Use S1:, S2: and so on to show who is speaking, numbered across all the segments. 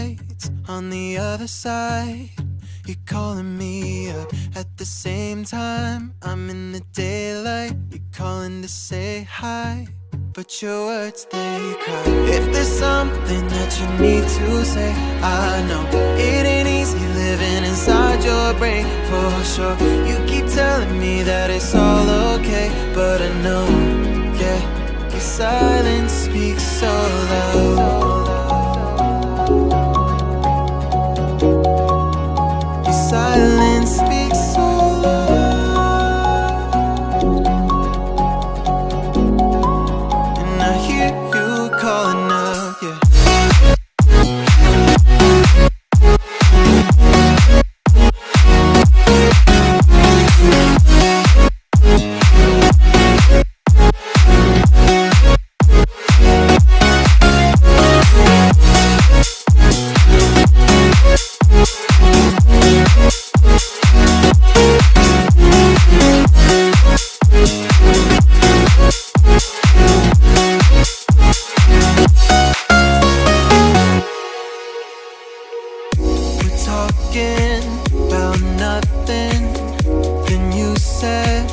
S1: lights on the other side. You're calling me up at the same time. I'm in the daylight. You're calling to say hi, but your words, they cry. If there's something that you need to say, I know it ain't easy living inside your brain, for sure. You keep telling me that it's all okay, but I know, yeah, your silence speaks so loud. Your silence speaks so loud, and I hear you calling out, yeah. Talking about nothing, then you said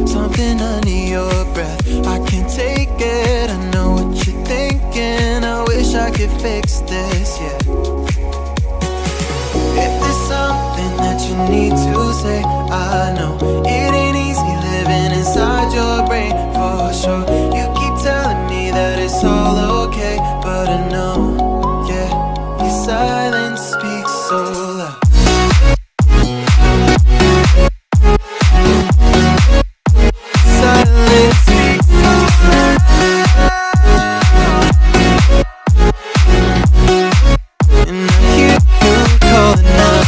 S1: something under your breath. I can't take it, I know what you're thinking. I wish I could fix this, yeah. If there's something that you need to say, I know it ain't easy living inside your brain, for sure. You keep telling me that it's all okay, but I know, yeah, your silence speaks so loud. Silence speaks so loud, and I hear you calling out.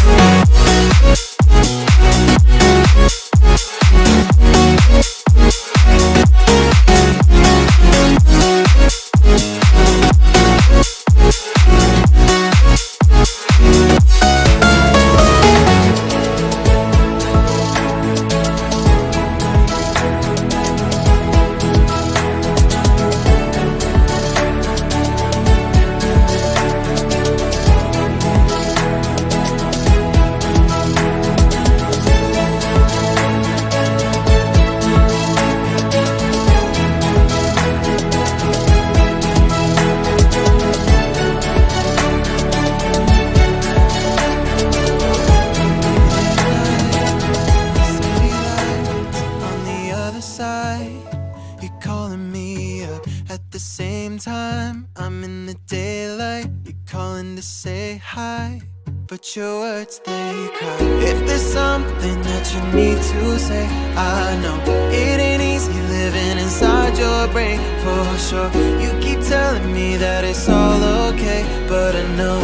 S1: You're calling me up at the same time. I'm in the daylight. You're calling to say hi, but your words, they cry. If there's something that you need to say, I know it ain't easy living inside your brain, for sure. You keep telling me that it's all okay, but I know,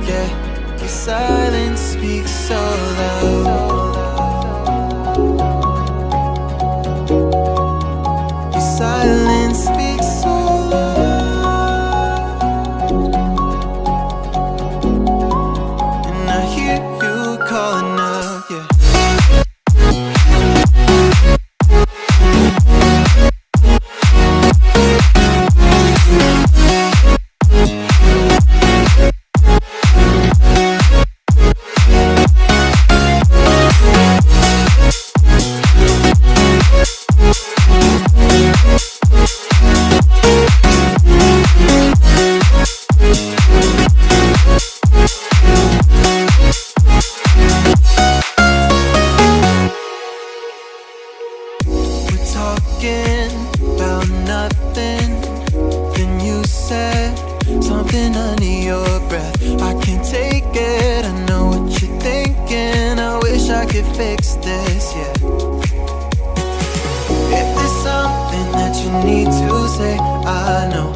S1: yeah, your silence speaks so loud. Silence speaks so loud, and I hear you calling out, yeah. Talking about nothing, then you said something under your breath. I can't take it, I know what you're thinking. I wish I could fix this, yeah. If there's something that you need to say, I know